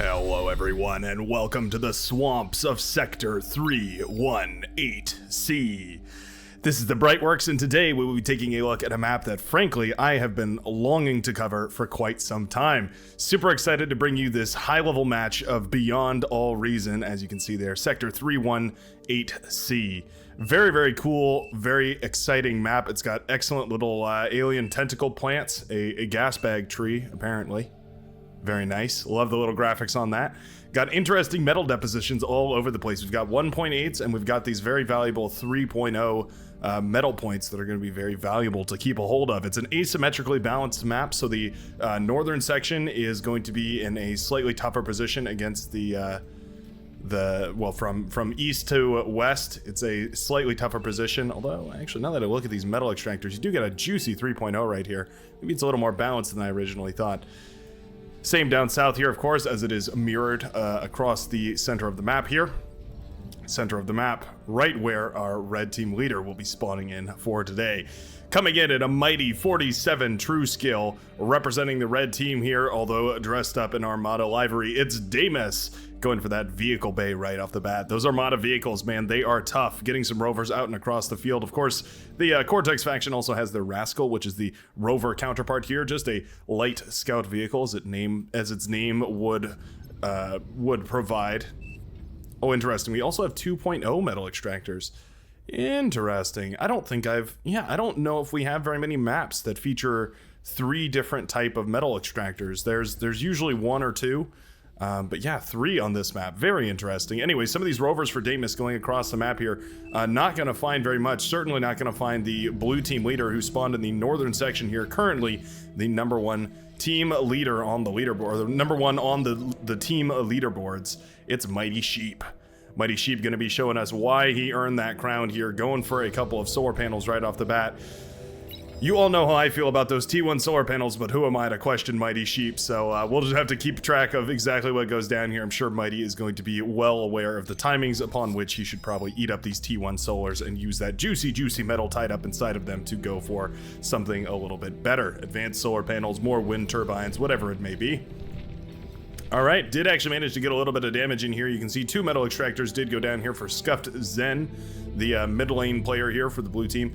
Hello everyone and welcome to the swamps of Sector 318C. This is the Brightworks, and today we will be taking a look at a map that frankly I have been longing to cover for quite some time. Super excited to bring you this high-level match of Beyond All Reason, as you can see there, Sector 318C. Very, very cool, very exciting map. It's got excellent little alien tentacle plants, a gas bag tree apparently. Very nice. Love the little graphics on that. Got interesting metal depositions all over the place. We've got 1.8s and we've got these very valuable 3.0 metal points that are going to be very valuable to keep a hold of. It's an asymmetrically balanced map, so the northern section is going to be in a slightly tougher position against from east to west, it's a slightly tougher position. Although, actually, now that I look at these metal extractors, you do get a juicy 3.0 right here. Maybe it's a little more balanced than I originally thought. Same down south here, of course, as it is mirrored across the center of the map here. Center of the map, right where our red team leader will be spawning in for today. Coming in at a mighty 47 true skill, representing the red team here, although dressed up in Armada livery, it's Damus going for that vehicle bay right off the bat. Those Armada vehicles, man, they are tough. Getting some rovers out and across the field. Of course, the Cortex faction also has their Rascal, which is the rover counterpart here, just a light scout vehicle, as its name would provide. Oh, interesting. We also have 2.0 metal extractors. Interesting. I don't know if we have very many maps that feature 3 different type of metal extractors. There's usually 1 or 2. But yeah, 3 on this map. Very interesting. Anyway, some of these rovers for Damus going across the map here, not going to find very much. Certainly not going to find the blue team leader who spawned in the northern section here. Currently, the #1 team leader on the leaderboard, or the #1 on the team leaderboards. It's Mighty Sheep. Mighty Sheep going to be showing us why he earned that crown here, going for a couple of solar panels right off the bat. You all know how I feel about those T1 solar panels, but who am I to question Mighty Sheep? So we'll just have to keep track of exactly what goes down here. I'm sure Mighty is going to be well aware of the timings upon which he should probably eat up these T1 solars and use that juicy metal tied up inside of them to go for something a little bit better. Advanced solar panels, more wind turbines, whatever it may be. Alright, did actually manage to get a little bit of damage in here. You can see 2 metal extractors did go down here for Scuffed Zen, the mid lane player here for the blue team.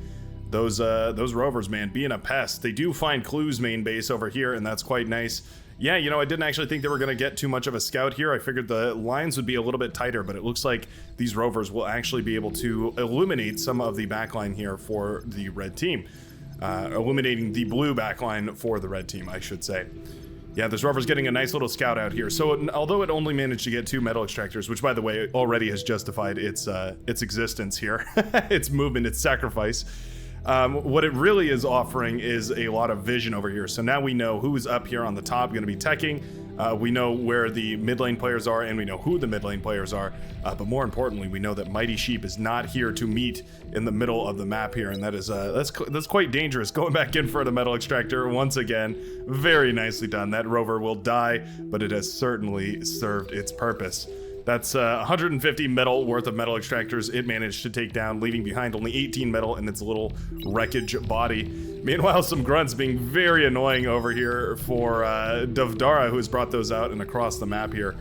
Those rovers, man, being a pest. They do find Clue's main base over here, and that's quite nice. Yeah, you know, I didn't actually think they were going to get too much of a scout here. I figured the lines would be a little bit tighter, but it looks like these rovers will actually be able to illuminate some of the backline here for the red team. Illuminating the blue backline for the red team, I should say. Yeah, this rover's getting a nice little scout out here. So although it only managed to get 2 metal extractors, which by the way already has justified its existence here, its movement, its sacrifice, what it really is offering is a lot of vision over here. So now we know who's up here on the top going to be teching. We know where the mid lane players are, and we know who the mid lane players are. But more importantly, we know that Mighty Sheep is not here to meet in the middle of the map here, and that is that's quite dangerous. Going back in for the metal extractor once again. Very nicely done. That rover will die, but it has certainly served its purpose. That's 150 metal worth of metal extractors it managed to take down, leaving behind only 18 metal in its little wreckage body. Meanwhile, some grunts being very annoying over here for Dovdara, who has brought those out and across the map here.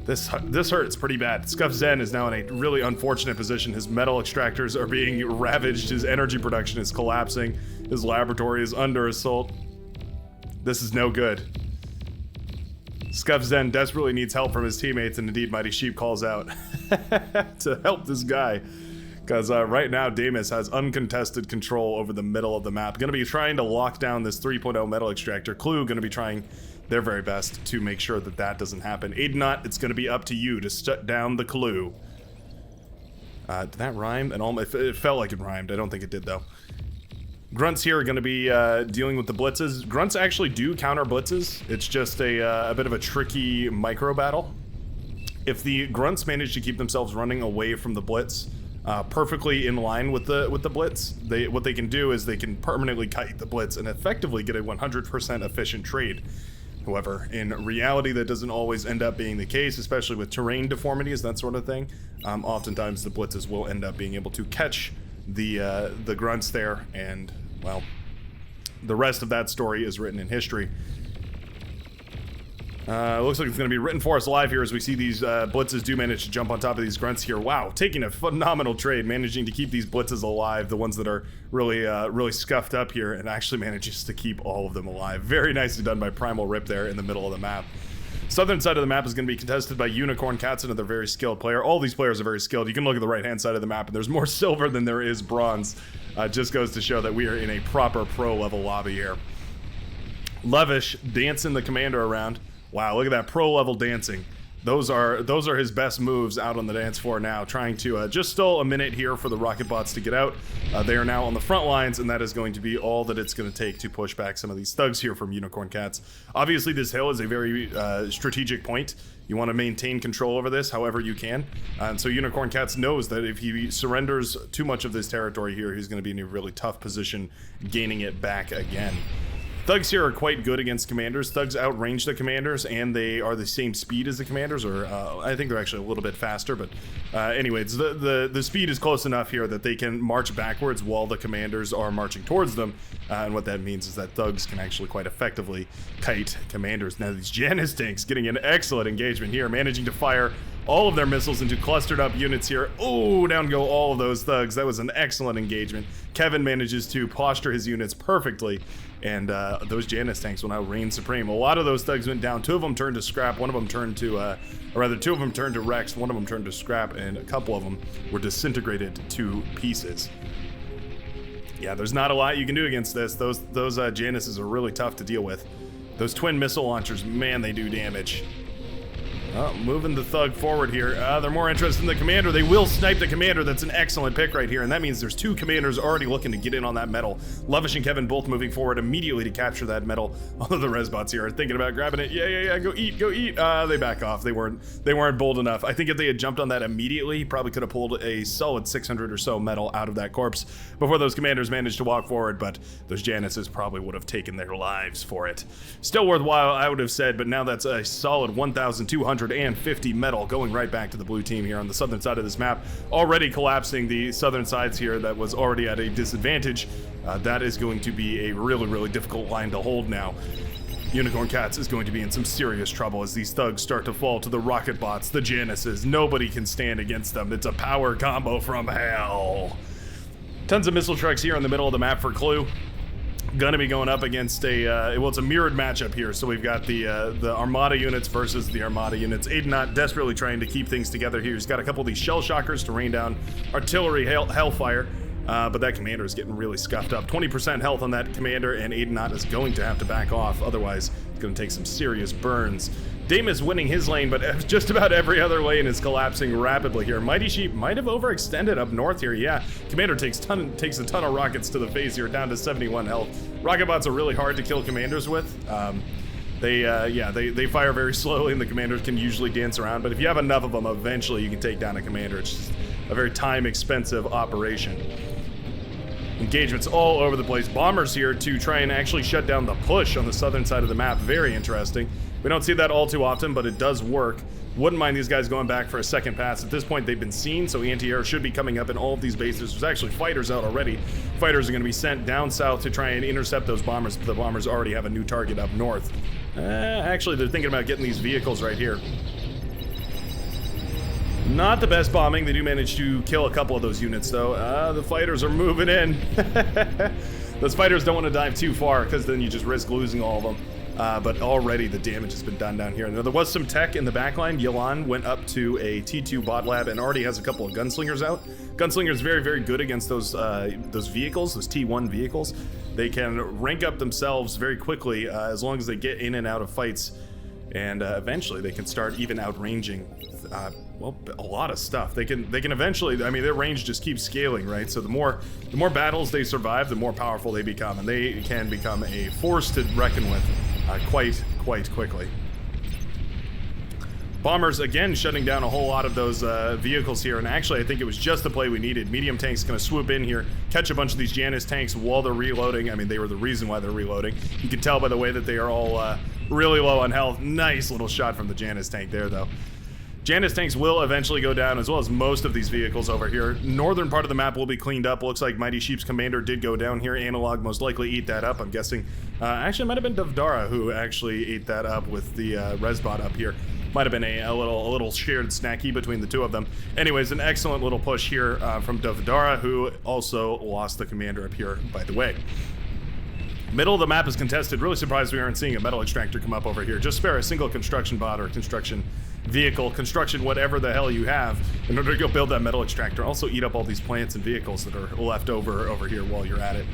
This hurts pretty bad. Scuff Zen is now in a really unfortunate position. His metal extractors are being ravaged. His energy production is collapsing. His laboratory is under assault. This is no good. Scuff Zen desperately needs help from his teammates, and indeed Mighty Sheep calls out to help this guy. Because right now Damus has uncontested control over the middle of the map. Going to be trying to lock down this 3.0 metal extractor. Clue going to be trying their very best to make sure that that doesn't happen. Aidnot, it's going to be up to you to shut down the Clue. Did that rhyme? It felt like it rhymed. I don't think it did though. Grunts here are going to be dealing with the blitzes. Grunts actually do counter blitzes. It's just a bit of a tricky micro battle. If the grunts manage to keep themselves running away from the blitz, perfectly in line with the blitz, what they can do is they can permanently kite the blitz and effectively get a 100% efficient trade. However, in reality, that doesn't always end up being the case, especially with terrain deformities, that sort of thing. Oftentimes, the blitzes will end up being able to catch the grunts there, and well, the rest of that story is written in history. Looks like it's going to be written for us live here as we see these blitzes do manage to jump on top of these grunts here. Wow, taking a phenomenal trade, managing to keep these blitzes alive, the ones that are really, really scuffed up here, and actually manages to keep all of them alive. Very nicely done by Primal Rip there in the middle of the map. Southern side of the map is going to be contested by Unicorn Cats, another very skilled player. All these players are very skilled. You can look at the right-hand side of the map, and there's more silver than there is bronze. Just goes to show that we are in a proper pro-level lobby here. Levish dancing the commander around. Wow, look at that pro-level dancing. Those are his best moves out on the dance floor now, trying to just still a minute here for the rocket bots to get out. They are now on the front lines, and that is going to be all that it's going to take to push back some of these thugs here from Unicorn Cats. Obviously, this hill is a very strategic point. You want to maintain control over this however you can. And so Unicorn Cats knows that if he surrenders too much of this territory here, he's going to be in a really tough position gaining it back again. Thugs here are quite good against commanders. Thugs outrange the commanders, and they are the same speed as the commanders, or I think they're actually a little bit faster, but anyways, the speed is close enough here that they can march backwards while the commanders are marching towards them, and what that means is that thugs can actually quite effectively kite commanders. Now these Janus tanks getting an excellent engagement here, managing to fire all of their missiles into clustered up units here. Oh, down go all of those thugs. That was an excellent engagement. Kevin manages to posture his units perfectly, and those Janus tanks will now reign supreme. A lot of those thugs went down. Two of them turned to scrap. One of them turned to, or rather, two of them turned to Rex. One of them turned to scrap, and a couple of them were disintegrated to pieces. Yeah, there's not a lot you can do against this. Those Januses are really tough to deal with. Those twin missile launchers, man, they do damage. Oh, moving the thug forward here. They're more interested in the commander. They will snipe the commander. That's an excellent pick right here, and that means there's two commanders already looking to get in on that metal. Levish and Kevin both moving forward immediately to capture that metal. All of the resbots here are thinking about grabbing it. Yeah, go eat. They back off. They weren't bold enough. I think if they had jumped on that immediately, he probably could have pulled a solid 600 or so metal out of that corpse before those commanders managed to walk forward, but those Januses probably would have taken their lives for it. Still worthwhile, I would have said, but now that's a solid 1,250 metal going right back to the blue team here on the southern side of this map, already collapsing the southern sides here that was already at a disadvantage. That is going to be a really difficult line to hold now. Unicorn Cats is going to be in some serious trouble as these thugs start to fall to the rocket bots, the Januses. Nobody can stand against them. It's a power combo from hell. Tons of missile trucks here in the middle of the map for Clue. Gonna be going up against it's a mirrored matchup here. So we've got the Armada units versus the Armada units. Aidenot desperately trying to keep things together here. He's got a couple of these shell shockers to rain down artillery hellfire, but that commander is getting really scuffed up. 20% health on that commander, and Aidenot is going to have to back off. Otherwise, it's gonna take some serious burns. Damus winning his lane, but just about every other lane is collapsing rapidly here. Mighty Sheep might have overextended up north here. Yeah, Commander takes a ton of rockets to the face here, down to 71 health. Rocket bots are really hard to kill commanders with. They fire very slowly, and the commanders can usually dance around. But if you have enough of them, eventually you can take down a commander. It's just a very time-expensive operation. Engagements all over the place. Bombers here to try and actually shut down the push on the southern side of the map. Very interesting. We don't see that all too often, but it does work. Wouldn't mind these guys going back for a second pass. At this point, they've been seen, so anti-air should be coming up in all of these bases. There's actually fighters out already. Fighters are going to be sent down south to try and intercept those bombers, but the bombers already have a new target up north. Actually, they're thinking about getting these vehicles right here. Not the best bombing. They do manage to kill a couple of those units, though. The fighters are moving in. Those fighters don't want to dive too far, because then you just risk losing all of them. But already the damage has been done down here. Now, there was some tech in the backline. Yolan went up to a T2 bot lab and already has a couple of gunslingers out. Gunslingers very good against those vehicles, those T1 vehicles. They can rank up themselves very quickly as long as they get in and out of fights. And eventually they can start even outranging a lot of stuff. They can eventually, I mean, their range just keeps scaling, right? So the more battles they survive, the more powerful they become, and they can become a force to reckon with quite quickly. Bombers again shutting down a whole lot of those vehicles here, and actually I think it was just the play we needed. Medium tanks gonna swoop in here, catch a bunch of these Janus tanks while they're reloading. I mean, they were the reason why they're reloading. You can tell by the way that they are all really low on health. Nice little shot from the Janus tank there, though. Janus tanks will eventually go down, as well as most of these vehicles over here. Northern part of the map will be cleaned up. Looks like Mighty Sheep's commander did go down here. Analog most likely ate that up, I'm guessing. Actually, it might have been Dovdara who actually ate that up with the Resbot up here. Might have been a little shared snacky between the two of them. Anyways, an excellent little push here from Dovdara, who also lost the commander up here, by the way. Middle of the map is contested. Really surprised we aren't seeing a metal extractor come up over here. Just spare a single construction bot or construction vehicle, construction whatever the hell you have, in order to go build that metal extractor. Also eat up all these plants and vehicles that are left over here while you're at it.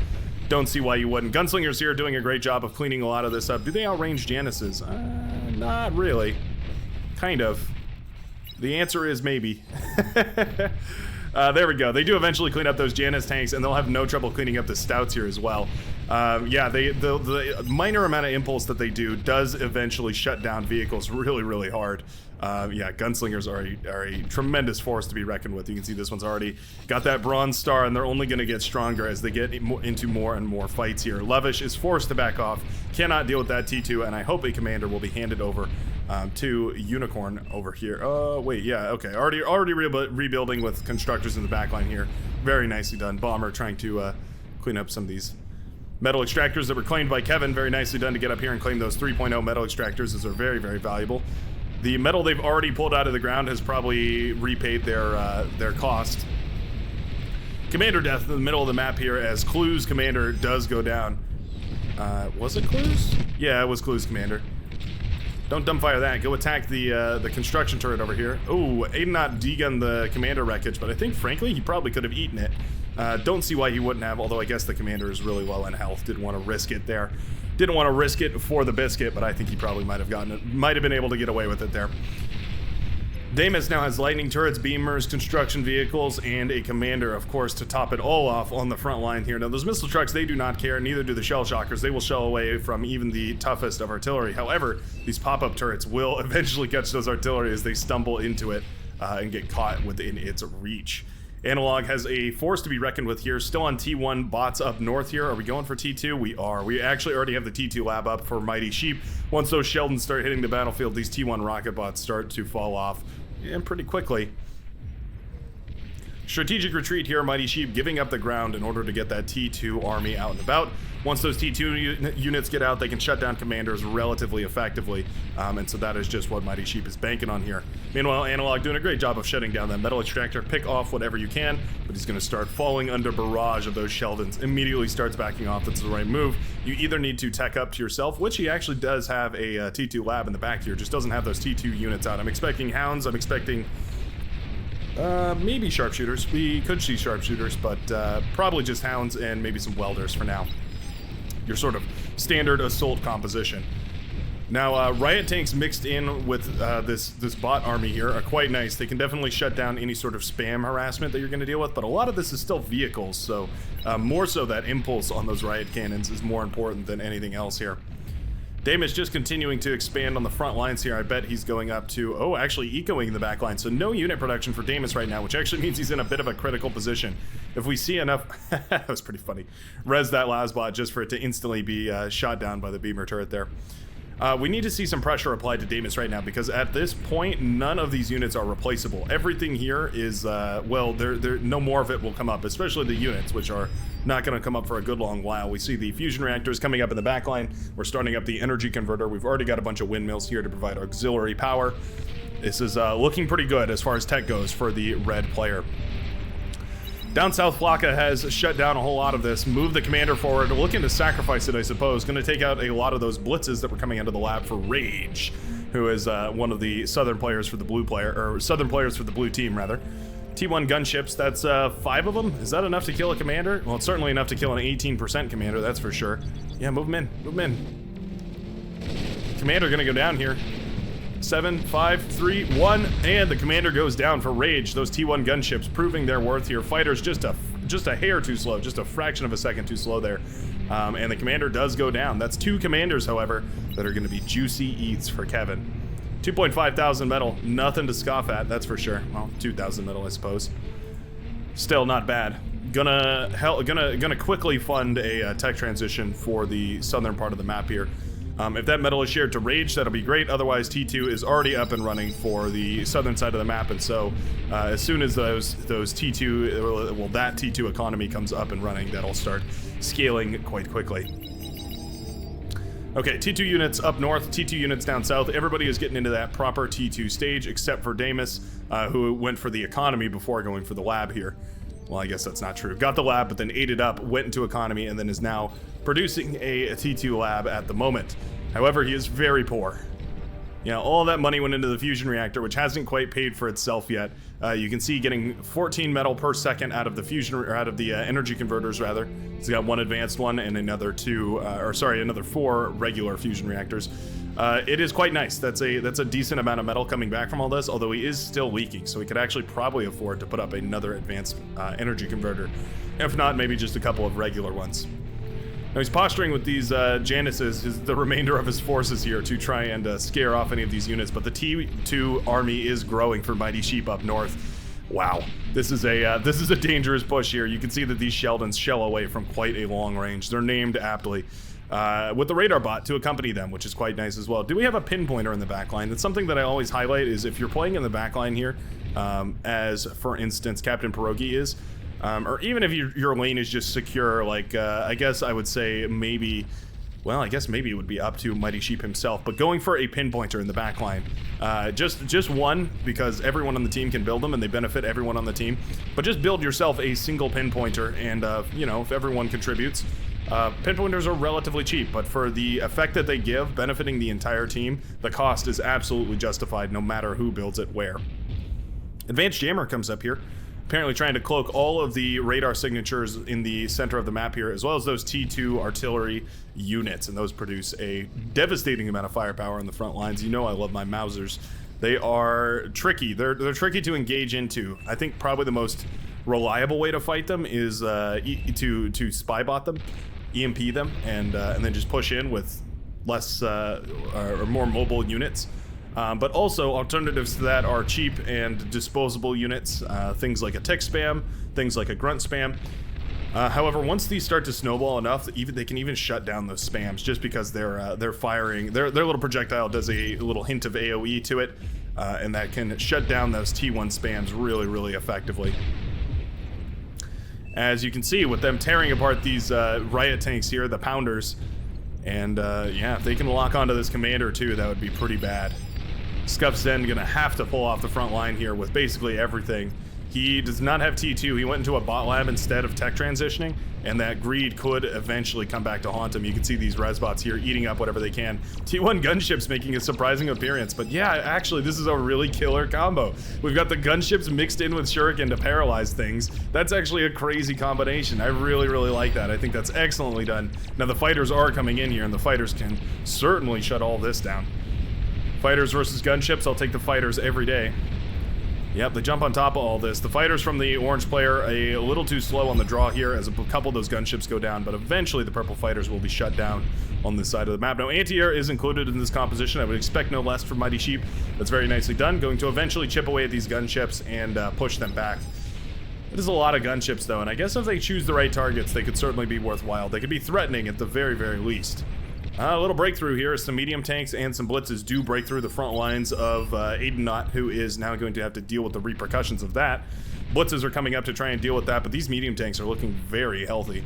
Don't see why you wouldn't. Gunslingers here doing a great job of cleaning a lot of this up. Do they outrange Janus's? Not really. Kind of. The answer is maybe. There we go. They do eventually clean up those Janus tanks, and they'll have no trouble cleaning up the Stouts here as well. Yeah, the minor amount of impulse that they do does eventually shut down vehicles really, really hard. Yeah, Gunslingers are a tremendous force to be reckoned with. You can see this one's already got that Bronze Star, and they're only going to get stronger as they get into more and more fights here. Levish is forced to back off, cannot deal with that T2, and I hope a commander will be handed over to Unicorn over here. Oh, wait, yeah, okay. Already rebuilding with constructors in the backline here. Very nicely done. Bomber trying to clean up some of these metal extractors that were claimed by Kevin. Very nicely done to get up here and claim those 3.0 metal extractors. Those are very, very valuable. The metal they've already pulled out of the ground has probably repaid their cost. Commander death in the middle of the map here as Clue's commander does go down. Was it Clue's? Yeah, it was Clue's commander. Don't dumbfire that. Go attack the construction turret over here. Oh, Aiden not degun the commander wreckage, but I think, frankly, he probably could have eaten it. Don't see why he wouldn't have, although I guess the commander is really low in health. Didn't want to risk it there. Didn't want to risk it for the biscuit, but I think he probably might have gotten it. Might have been able to get away with it there. Damus now has lightning turrets, beamers, construction vehicles, and a commander, of course, to top it all off on the front line here. Now, those missile trucks, they do not care, neither do the shell shockers. They will shell away from even the toughest of artillery. However, these pop-up turrets will eventually catch those artillery as they stumble into it and get caught within its reach. Analog has a force to be reckoned with here. Still on T1 bots up north here. Are we going for T2? We are. We actually already have the T2 lab up for Mighty Sheep. Once those Sheldons start hitting the battlefield, these T1 rocket bots start to fall off, and pretty quickly. Strategic retreat here, Mighty Sheep giving up the ground in order to get that T2 army out and about. Once those T2 units get out, they can shut down commanders relatively effectively, and so that is just what Mighty Sheep is banking on here. Meanwhile, Analog doing a great job of shutting down that metal extractor. Pick off whatever you can, but he's going to start falling under barrage of those Sheldons. Immediately starts backing off. That's the right move. You either need to tech up to yourself, which he actually does have a T2 lab in the back here, just doesn't have those T2 units out. I'm expecting Hounds. I'm expecting maybe sharpshooters. We could see sharpshooters, but probably just Hounds and maybe some welders for now. Your sort of standard assault composition. Now, riot tanks mixed in with this bot army here are quite nice. They can definitely shut down any sort of spam harassment that you're going to deal with, but a lot of this is still vehicles, so more so that impulse on those riot cannons is more important than anything else here. Damus just continuing to expand on the front lines here. I bet he's going up to, oh, actually ecoing the back line. So no unit production for Damus right now, which actually means he's in a bit of a critical position. If we see enough, that was pretty funny. Res that Lasbot just for it to instantly be shot down by the beamer turret there. We need to see some pressure applied to Damus right now, because at this point, none of these units are replaceable. Everything here is, well, no more of it will come up, especially the units, which are not going to come up for a good long while. We see the fusion reactors coming up in the back line. We're starting up the energy converter. We've already got a bunch of windmills here to provide auxiliary power. This is looking pretty good as far as tech goes for the red player. Down south, Flocka has shut down a whole lot of this, moved the commander forward, looking to sacrifice it, I suppose. Going to take out a lot of those blitzes that were coming into the lab for Rage, who is one of the southern players for the blue player, or southern players for the blue team, rather. T1 gunships, that's 5 of them. Is that enough to kill a commander? Well, it's certainly enough to kill an 18% commander, that's for sure. Yeah, move him in, move him in. Commander gonna go down here. 7, 5, 3, 1, and the commander goes down for Rage. Those T1 gunships proving their worth here. Fighters just a hair too slow, just a fraction of a second too slow there. And the commander does go down. That's 2 commanders, however, that are going to be juicy eats for Kevin. 2.5 thousand metal, nothing to scoff at, that's for sure. Well, 2,000 metal, I suppose. Still not bad. Gonna quickly fund a tech transition for the southern part of the map here. If that metal is shared to Rage, that'll be great. Otherwise, T2 is already up and running for the southern side of the map, and so as soon as those T2, well, that T2 economy comes up and running, that'll start scaling quite quickly. Okay, T2 units up north, T2 units down south. Everybody is getting into that proper T2 stage, except for Damus, who went for the economy before going for the lab here. Well, I guess that's not true. Got the lab, but then ate it up, went into economy, and then is now producing a T2 lab at the moment. However, he is very poor. You know, all that money went into the fusion reactor, which hasn't quite paid for itself yet. You can see getting 14 metal per second out of the fusion, or out of the energy converters, rather. He's got one advanced one and another another 4 regular fusion reactors. It is quite nice. That's a decent amount of metal coming back from all this, although he is still leaking, so he could actually probably afford to put up another advanced energy converter. If not, maybe just a couple of regular ones. Now he's posturing with these Janices, the remainder of his forces here, to try and scare off any of these units, but the T2 army is growing for Mighty Sheep up north. Wow, this is a dangerous push here. You can see that these Sheldons shell away from quite a long range. They're named aptly. With the radar bot to accompany them, which is quite nice as well. Do we have a pinpointer in the backline? That's something that I always highlight, is if you're playing in the backline here, as for instance Captain Pierogi is, or even if your lane is just secure, like I guess I would say maybe, well, I guess maybe it would be up to Mighty Sheep himself, but going for a pinpointer in the backline, just one, because everyone on the team can build them and they benefit everyone on the team, but just build yourself a single pinpointer, and you know, if everyone contributes. Pinpointers are relatively cheap, but for the effect that they give, benefiting the entire team, the cost is absolutely justified no matter who builds it where. Advanced Jammer comes up here, apparently trying to cloak all of the radar signatures in the center of the map here, as well as those T2 artillery units, and those produce a devastating amount of firepower on the front lines. You know I love my Mausers. They are tricky. They're tricky to engage into. I think probably the most reliable way to fight them is to spy bot them, EMP them, and then just push in with less or more mobile units. But also alternatives to that are cheap and disposable units, things like a tick spam, things like a grunt spam. However, once these start to snowball enough, they can even shut down those spams, just because they're firing. Their little projectile does a little hint of AOE to it, and that can shut down those T1 spams really, really effectively. As you can see, with them tearing apart these riot tanks here, the Pounders, and yeah, if they can lock onto this commander too, that would be pretty bad. Scuff's then gonna have to pull off the front line here with basically everything. He does not have T2. He went into a bot lab instead of tech transitioning, and that greed could eventually come back to haunt him. You can see these resbots here eating up whatever they can. T1 gunships making a surprising appearance, but yeah, actually this is a really killer combo. We've got the gunships mixed in with shuriken to paralyze things. That's actually a crazy combination. I really, really like that. I think that's excellently done. Now the fighters are coming in here, and the fighters can certainly shut all this down. Fighters versus gunships, I'll take the fighters every day. Yep, they jump on top of all this. The fighters from the orange player a little too slow on the draw here as a couple of those gunships go down, but eventually the purple fighters will be shut down on this side of the map. Now, anti-air is included in this composition. I would expect no less from Mighty Sheep. That's very nicely done. Going to eventually chip away at these gunships and push them back. It is a lot of gunships, though, and I guess if they choose the right targets, they could certainly be worthwhile. They could be threatening at the very, very least. A little breakthrough here as some medium tanks and some blitzes do break through the front lines of Aiden, who is now going to have to deal with the repercussions of that. Blitzes are coming up to try and deal with that, but these medium tanks are looking very healthy.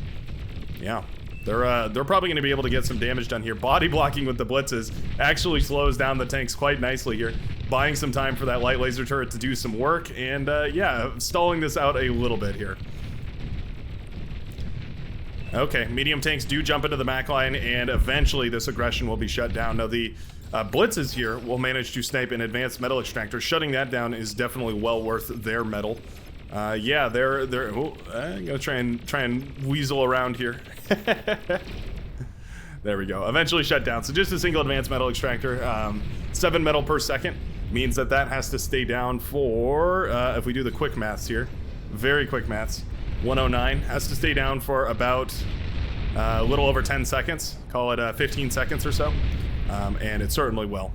Yeah, they're probably going to be able to get some damage done here. Body blocking with the blitzes actually slows down the tanks quite nicely here, buying some time for that light laser turret to do some work, and yeah, stalling this out a little bit here. Okay, medium tanks do jump into the back line, and eventually this aggression will be shut down. Now the blitzes here will manage to snipe an advanced metal extractor. Shutting that down is definitely well worth their metal. Yeah, they're I'm gonna try and weasel around here. There we go. Eventually shut down. So just a single advanced metal extractor. 7 metal per second means that has to stay down for if we do the quick maths here, very quick maths. 109 has to stay down for about a little over 10 seconds, call it 15 seconds or so, and it certainly will.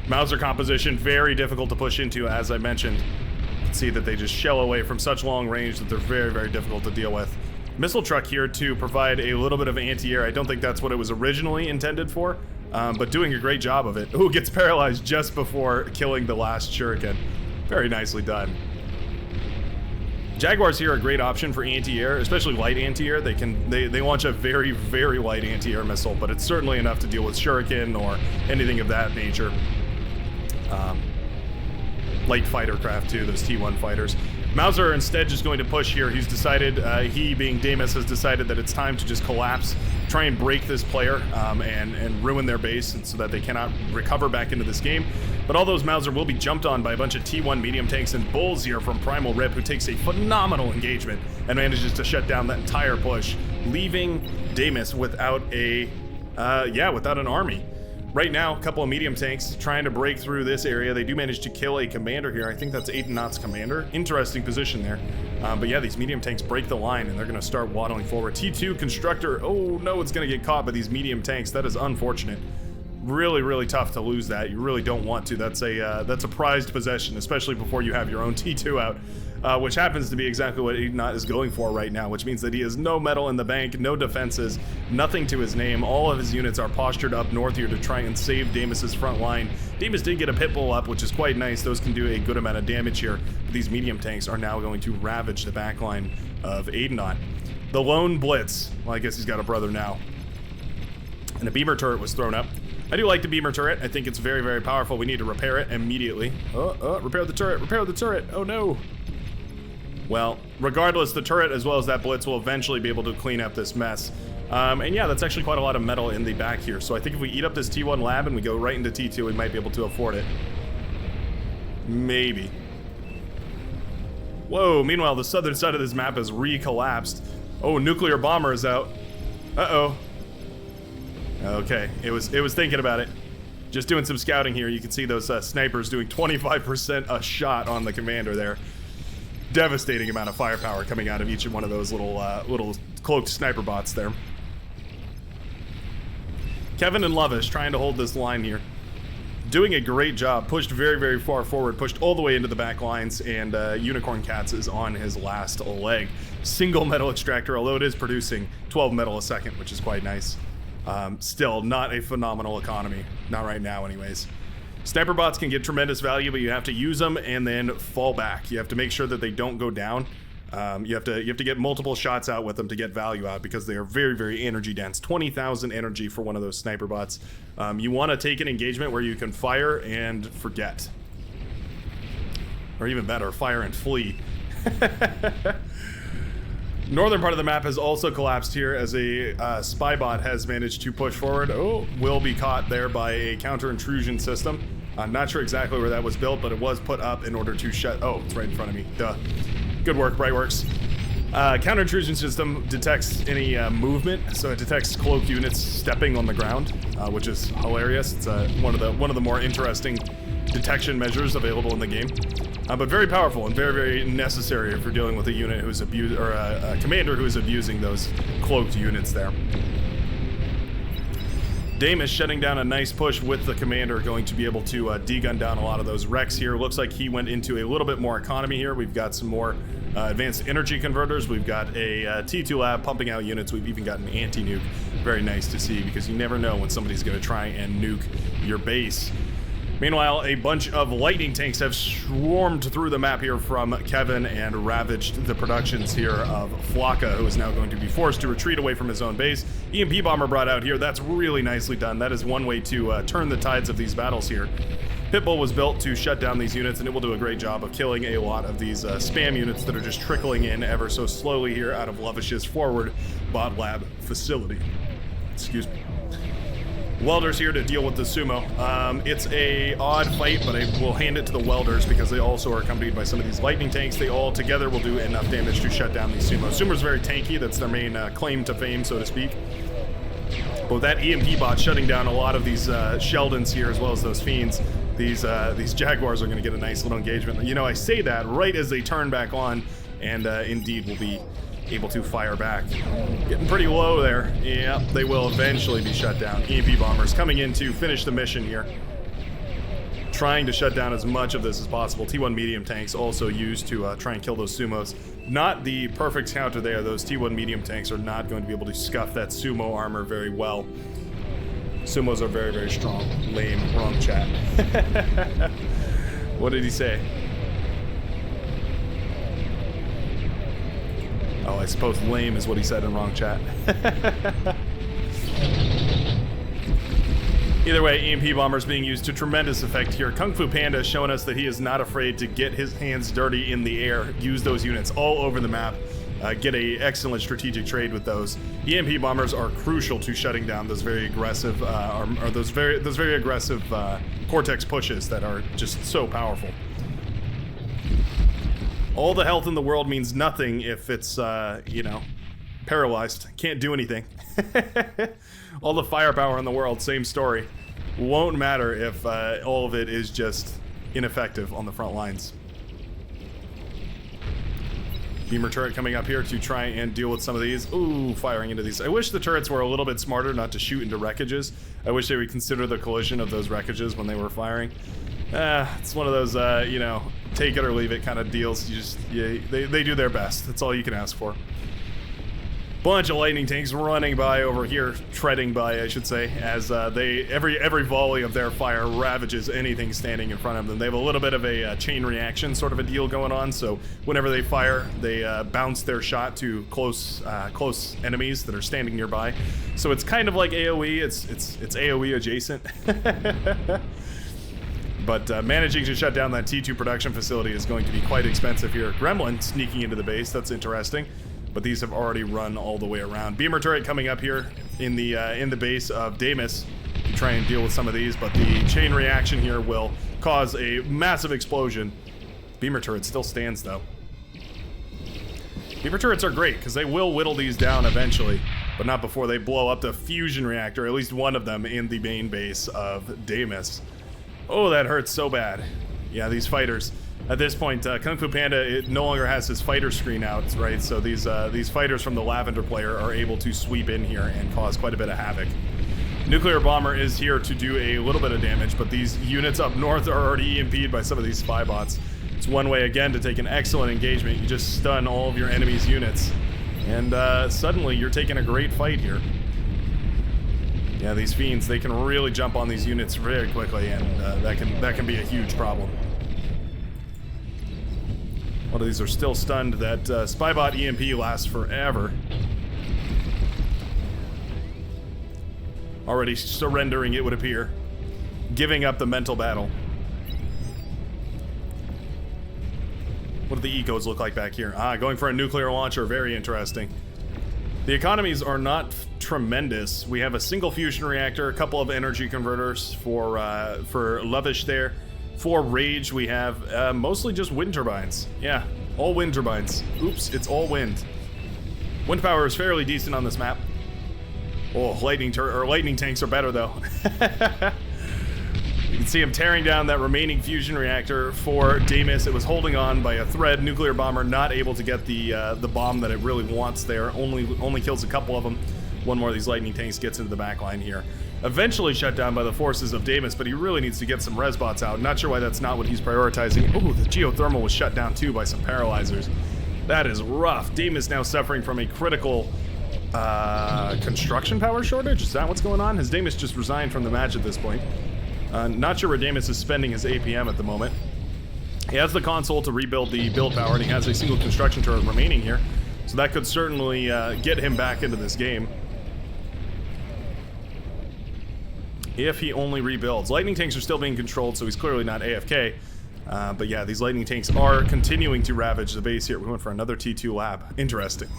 Mauser composition, very difficult to push into, as I mentioned. You can see that they just shell away from such long range that they're very, very difficult to deal with. Missile truck here to provide a little bit of anti-air. I don't think that's what it was originally intended for, but doing a great job of it. Ooh, gets paralyzed just before killing the last shuriken. Very nicely done. Jaguars here are a great option for anti-air, especially light anti-air. They launch a very, very light anti-air missile, but it's certainly enough to deal with shuriken or anything of that nature. Light fighter craft too, those T1 fighters. Mauser instead just going to push here. He's decided, he being Damus, has decided that it's time to just collapse, try and break this player and ruin their base so that they cannot recover back into this game. But all those Mauser will be jumped on by a bunch of T1 medium tanks and bulls here from Primal Rip, who takes a phenomenal engagement and manages to shut down that entire push, leaving Damus without without an army. Right now, a couple of medium tanks trying to break through this area. They do manage to kill a commander here. I think that's Aiden Knott's commander. Interesting position there. But yeah, these medium tanks break the line and they're going to start waddling forward. T2 constructor. Oh no, it's going to get caught by these medium tanks. That is unfortunate. Really, really tough to lose that. You really don't want to. That's a prized possession, especially before you have your own T2 out, which happens to be exactly what Ignat is going for right now, which means that he has no metal in the bank, no defenses, nothing to his name. All of his units are postured up north here to try and save Damus's front line. Damus did get a pit bull up, which is quite nice. Those can do a good amount of damage here. But these medium tanks are now going to ravage the back line of Aidenot. The lone blitz. Well, I guess he's got a brother now. And a beamer turret was thrown up. I do like the beamer turret. I think it's very, very powerful. We need to repair it immediately. Repair the turret, repair the turret. Oh no. Well, regardless, the turret as well as that blitz will eventually be able to clean up this mess. And yeah, that's actually quite a lot of metal in the back here. So I think if we eat up this T1 lab and we go right into T2, we might be able to afford it. Maybe. Whoa, meanwhile, the southern side of this map has re-collapsed. Oh, nuclear bomber is out. Uh-oh. Okay, it was thinking about it. Just doing some scouting here. You can see those snipers doing 25% a shot on the commander there. Devastating amount of firepower coming out of each one of those little cloaked sniper bots there. Kevin and Lovish trying to hold this line here. Doing a great job. Pushed very, very far forward. Pushed all the way into the back lines, and Unicorn Cats is on his last leg. Single metal extractor, although it is producing 12 metal a second, which is quite nice. Still not a phenomenal economy. Not right now anyways. Sniper bots can get tremendous value, but you have to use them and then fall back. You have to make sure that they don't go down. You have to get multiple shots out with them to get value out because they are very, very energy dense. 20,000 energy for one of those sniper bots. You want to take an engagement where you can fire and forget. Or even better, fire and flee. Northern part of the map has also collapsed here as a spy bot has managed to push forward. Oh, will be caught there by a counter-intrusion system. I'm not sure exactly where that was built, but it was put up in order to shut... Oh, it's right in front of me. Duh. Good work, Brightworks. Counter-intrusion system detects any movement, so it detects cloaked units stepping on the ground, which is hilarious. It's one of the more interesting detection measures available in the game. But very powerful and very, very necessary if you're dealing with a unit who's a commander who is abusing those cloaked units there. Damus shutting down a nice push with the commander, going to be able to de-gun down a lot of those wrecks here. Looks like he went into a little bit more economy here. We've got some more advanced energy converters. We've got a T2 lab pumping out units. We've even got an anti-nuke. Very nice to see because you never know when somebody's going to try and nuke your base. Meanwhile, a bunch of lightning tanks have swarmed through the map here from Kevin and ravaged the productions here of Flocka, who is now going to be forced to retreat away from his own base. EMP bomber brought out here. That's really nicely done. That is one way to turn the tides of these battles here. Pitbull was built to shut down these units, and it will do a great job of killing a lot of these spam units that are just trickling in ever so slowly here out of Lovish's forward bot lab facility. Excuse me. Welders here to deal with the sumo. It's a odd fight, but I will hand it to the welders because they also are accompanied by some of these lightning tanks. They all together will do enough damage to shut down these sumo. Sumo's very tanky. That's their main claim to fame, so to speak. But with that EMP bot shutting down a lot of these Sheldons here, as well as those Fiends, these Jaguars are going to get a nice little engagement. You know, I say that right as they turn back on, and indeed will be able to fire back. Getting pretty low there. Yeah, they will eventually be shut down. EMP bombers coming in to finish the mission here. trying to shut down as much of this as possible. T1 medium tanks also used to try and kill those sumos. Not the perfect counter there. Those T1 medium tanks are not going to be able to scuff that sumo armor very well. Sumos are very, very strong. Lame. Wrong chat. What did he say? Oh, I suppose lame is what he said in wrong chat. Either way, EMP bombers being used to tremendous effect here. Kung Fu Panda showing us that he is not afraid to get his hands dirty in the air, use those units all over the map, get a excellent strategic trade with those. EMP bombers are crucial to shutting down those very aggressive, those very aggressive Cortex pushes that are just so powerful. All the health in the world means nothing if it's, you know, paralyzed. Can't do anything. All the firepower in the world, same story. Won't matter if all of it is just ineffective on the front lines. Beamer turret coming up here to try and deal with some of these. Ooh, firing into these. I wish the turrets were a little bit smarter not to shoot into wreckages. I wish they would consider the collision of those wreckages when they were firing. It's one of those, you know, take it or leave it kind of deals. They do their best. That's all you can ask for. Bunch of lightning tanks running by over here, treading by, I should say, as every volley of their fire ravages anything standing in front of them. They have a little bit of a chain reaction sort of a deal going on, so whenever they fire, they bounce their shot to close enemies that are standing nearby. So it's kind of like AoE. It's AoE adjacent. But managing to shut down that T2 production facility is going to be quite expensive here. Gremlin sneaking into the base. That's interesting. But these have already run all the way around. Beamer turret coming up here in the base of Damus to try and deal with some of these, but the chain reaction here will cause a massive explosion. Beamer turret still stands though. Beamer turrets are great because they will whittle these down eventually, but not before they blow up the fusion reactor, at least one of them in the main base of Damus. Oh, that hurts so bad. Yeah, these fighters. At this point, Kung Fu Panda it no longer has his fighter screen out, right? So these fighters from the Lavender player are able to sweep in here and cause quite a bit of havoc. Nuclear Bomber is here to do a little bit of damage, but these units up north are already EMP'd by some of these spy bots. It's one way, again, to take an excellent engagement. You just stun all of your enemy's units, and suddenly you're taking a great fight here. Yeah, these fiends, they can really jump on these units very quickly, and that can be a huge problem. A lot of these are still stunned. That Spybot EMP lasts forever. Already surrendering, it would appear. Giving up the mental battle. What do the ecos look like back here? Ah, going for a nuclear launcher. Very interesting. The economies are not tremendous. We have a single fusion reactor, a couple of energy converters for Lovish there. For Rage, we have mostly just wind turbines. Yeah, all wind turbines. Oops, it's all wind. Wind power is fairly decent on this map. Oh, lightning tanks are better though. You can see him tearing down that remaining fusion reactor for Damus. It was holding on by a thread. Nuclear Bomber not able to get the bomb that it really wants there. Only kills a couple of them. One more of these lightning tanks gets into the back line here. Eventually shut down by the forces of Damus, but he really needs to get some resbots out. Not sure why that's not what he's prioritizing. Oh, the geothermal was shut down too by some paralyzers. That is rough. Damus now suffering from a critical construction power shortage. Is that what's going on? Has Damus just resigned from the match at this point? Not sure where Damus is spending his APM at the moment. He has the console to rebuild the build power, and he has a single construction turret remaining here. So that could certainly get him back into this game. If he only rebuilds. Lightning tanks are still being controlled, so he's clearly not AFK. But yeah, these lightning tanks are continuing to ravage the base here. We went for another T2 lab. Interesting.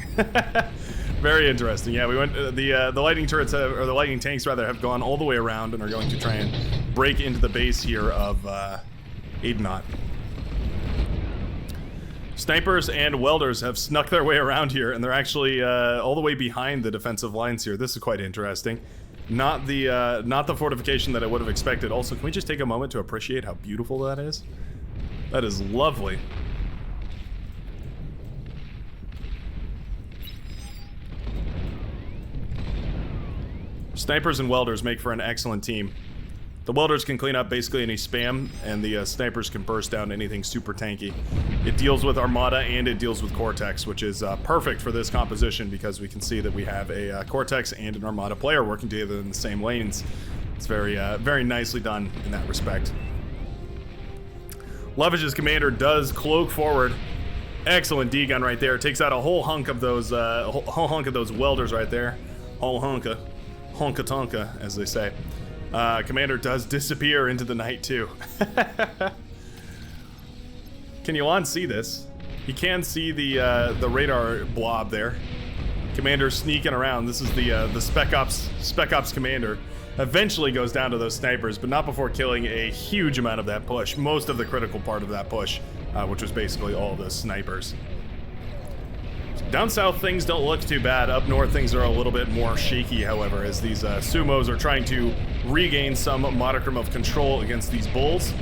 Very interesting. Yeah, we went. The lightning turrets, or the lightning tanks rather, have gone all the way around and are going to try and break into the base here of Adenot. Snipers and welders have snuck their way around here, and they're actually all the way behind the defensive lines here. This is quite interesting. Not the fortification that I would have expected. Also, can we just take a moment to appreciate how beautiful that is? That is lovely. Snipers and welders make for an excellent team. The welders can clean up basically any spam, and the snipers can burst down anything super tanky. It deals with Armada and it deals with Cortex, which is perfect for this composition because we can see that we have a Cortex and an Armada player working together in the same lanes. It's very, very nicely done in that respect. Loggins' commander does cloak forward. Excellent D-gun right there. Takes out a whole hunk of those welders right there. Whole honka tonka, as they say. Commander does disappear into the night too. Can Yolon see this? He can see the radar blob there. Commander sneaking around. This is the Spec Ops commander. Eventually goes down to those snipers, but not before killing a huge amount of that push. Most of the critical part of that push, which was basically all the snipers. Down south, things don't look too bad. Up north, things are a little bit more shaky, however, as these sumos are trying to regain some modicum of control against these bulls.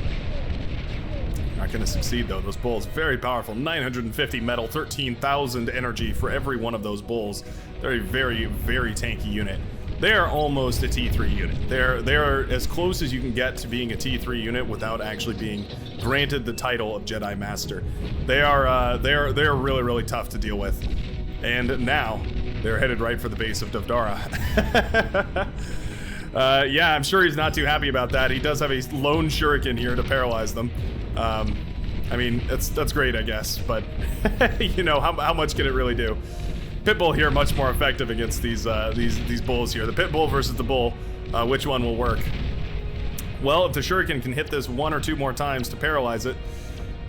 Not going to succeed, though. Those bulls, very powerful. 950 metal, 13,000 energy for every one of those bulls. They're a very, very tanky unit. They are almost a T3 unit. They're as close as you can get to being a T3 unit without actually being granted the title of Jedi Master. They're really, really tough to deal with. And now they're headed right for the base of Dovdara. Yeah, I'm sure he's not too happy about that. He does have a lone shuriken here to paralyze them. I mean, that's great, I guess, but you know, how much can it really do? Pitbull here much more effective against these bulls here. The Pitbull versus the bull, which one will work? Well, if the shuriken can hit this one or two more times to paralyze it,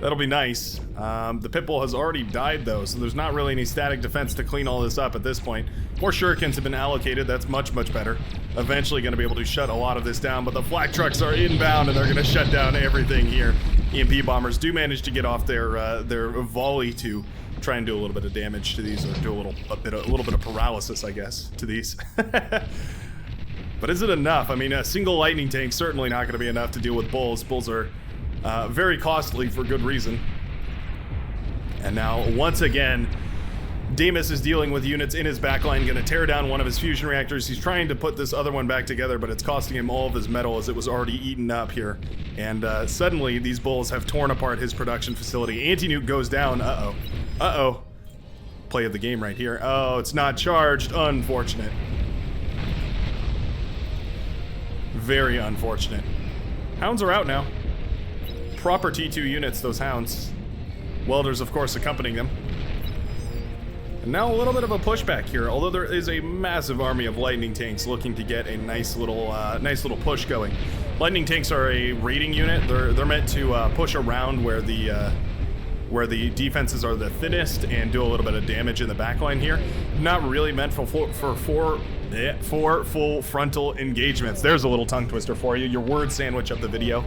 that'll be nice. The Pitbull has already died though, so there's not really any static defense to clean all this up at this point. More shurikens have been allocated. That's much, much better. Eventually going to be able to shut a lot of this down, but the flak trucks are inbound and they're going to shut down everything here. EMP bombers do manage to get off their volley to try and do a little bit of damage to these, or do a little bit of paralysis, I guess, to these. But is it enough? I mean, a single lightning tank certainly not going to be enough to deal with bulls. Bulls are very costly for good reason. And now, once again, Damus is dealing with units in his backline, going to tear down one of his fusion reactors. He's trying to put this other one back together, but it's costing him all of his metal as it was already eaten up here. And suddenly, these bulls have torn apart his production facility. Anti-nuke goes down. Uh-oh. Uh-oh. Play of the game right here. Oh, it's not charged. Unfortunate. Very unfortunate. Hounds are out now. Proper T2 units, those hounds. Welders, of course, accompanying them. And now a little bit of a pushback here, although there is a massive army of lightning tanks looking to get a nice little push going. Lightning tanks are a raiding unit. They're meant to push around where the defenses are the thinnest and do a little bit of damage in the backline here. Not really meant for full frontal engagements. There's a little tongue twister for you, your word sandwich of the video.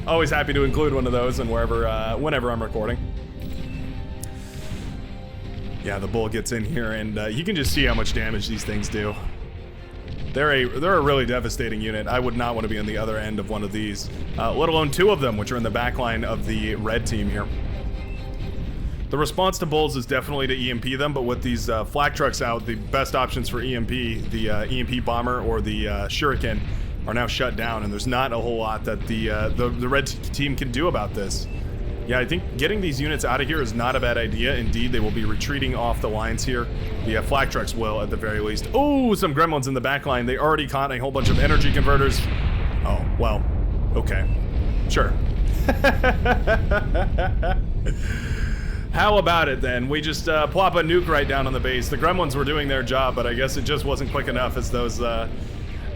Always happy to include one of those and whenever I'm recording. Yeah, the bull gets in here and you can just see how much damage these things do. They're a really devastating unit. I would not want to be on the other end of one of these, let alone two of them, which are in the back line of the red team here. The response to bulls is definitely to EMP them, but with these flak trucks out, the best options for EMP, the EMP bomber or the shuriken, are now shut down, and there's not a whole lot that the red team can do about this. Yeah, I think getting these units out of here is not a bad idea. Indeed, they will be retreating off the lines here. The flak trucks will, at the very least. Oh, some gremlins in the back line. They already caught a whole bunch of energy converters. Oh, well, okay. Sure. How about it, then? We just plop a nuke right down on the base. The gremlins were doing their job, but I guess it just wasn't quick enough as those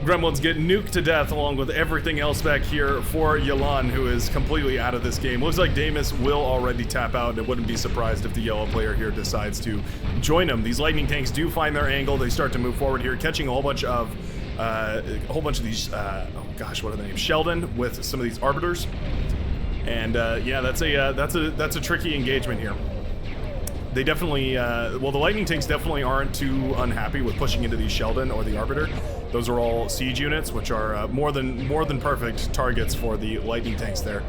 gremlins get nuked to death along with everything else back here for Yolon, who is completely out of this game. Looks like Damus will already tap out, and it wouldn't be surprised if the yellow player here decides to join him. These lightning tanks do find their angle. They start to move forward here, catching a whole bunch of these, oh gosh, what are the names? Sheldon with some of these arbiters. And yeah, that's a tricky engagement here. They definitely, well, the lightning tanks definitely aren't too unhappy with pushing into these Sheldon or the Arbiter. Those are all siege units, which are more than perfect targets for the lightning tanks there.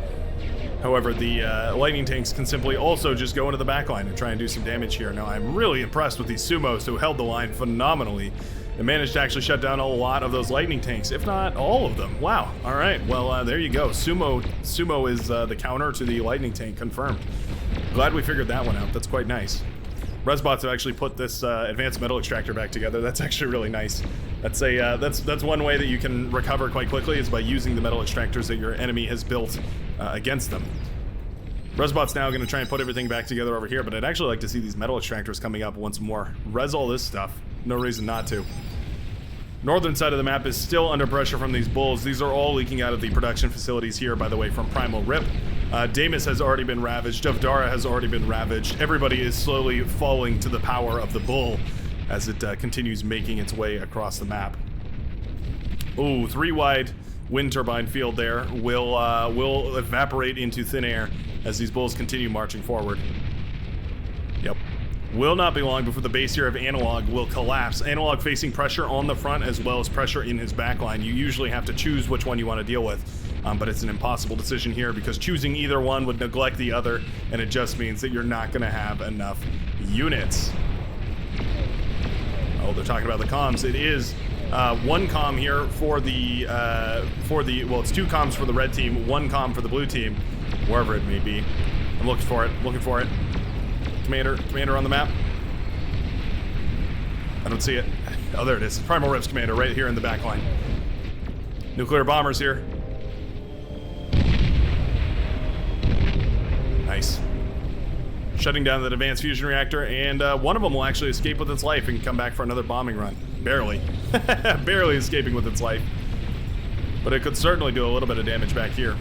However, the lightning tanks can simply also just go into the back line and try and do some damage here. Now, I'm really impressed with these sumos who held the line phenomenally and managed to actually shut down a lot of those lightning tanks, if not all of them. Wow. All right. Well, there you go. Sumo is the counter to the lightning tank, confirmed. Glad we figured that one out. That's quite nice. Resbots have actually put this advanced metal extractor back together. That's actually really nice. That's one way that you can recover quite quickly, is by using the metal extractors that your enemy has built against them. Resbot's now going to try and put everything back together over here, but I'd actually like to see these metal extractors coming up once more. Res all this stuff. No reason not to. Northern side of the map is still under pressure from these bulls. These are all leaking out of the production facilities here, by the way, from Primal Rip. Damus has already been ravaged. Javdara has already been ravaged. Everybody is slowly falling to the power of the bull as it continues making its way across the map. Ooh, 3-wide wind turbine field there will evaporate into thin air as these bulls continue marching forward. Yep. Will not be long before the base here of Analog will collapse. Analog facing pressure on the front as well as pressure in his backline. You usually have to choose which one you want to deal with, but it's an impossible decision here because choosing either one would neglect the other, and it just means that you're not going to have enough units. Oh, they're talking about the comms. It is one comm here for the well, it's 2 comms for the red team, 1 comm for the blue team, wherever it may be. I'm looking for it. Commander on the map. I don't see it. Oh, there it is. Primal Rip's commander right here in the back line. Nuclear bombers here. Nice. Shutting down that advanced fusion reactor, and one of them will actually escape with its life and come back for another bombing run. Barely. Barely escaping with its life. But it could certainly do a little bit of damage back here.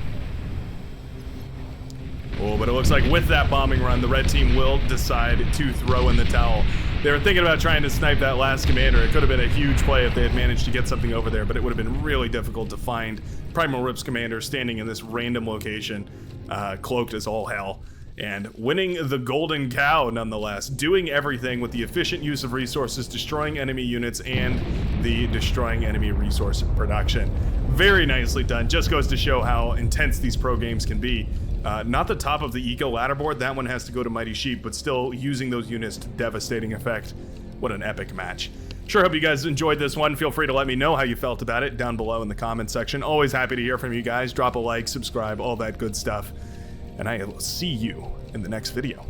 Oh, but it looks like with that bombing run, the red team will decide to throw in the towel. They were thinking about trying to snipe that last commander. It could have been a huge play if they had managed to get something over there, but it would have been really difficult to find Primal Rip's commander standing in this random location, cloaked as all hell, and winning the golden cow nonetheless, doing everything with the efficient use of resources, destroying enemy units, and the destroying enemy resource production. Very nicely done. Just goes to show how intense these pro games can be. Not the top of the eco ladder board, that one has to go to Mighty Sheep, but still using those units to devastating effect. What an epic match. Sure hope you guys enjoyed this one. Feel free to let me know how you felt about it down below in the comments section. Always happy to hear from you guys. Drop a like, subscribe, all that good stuff. And I will see you in the next video.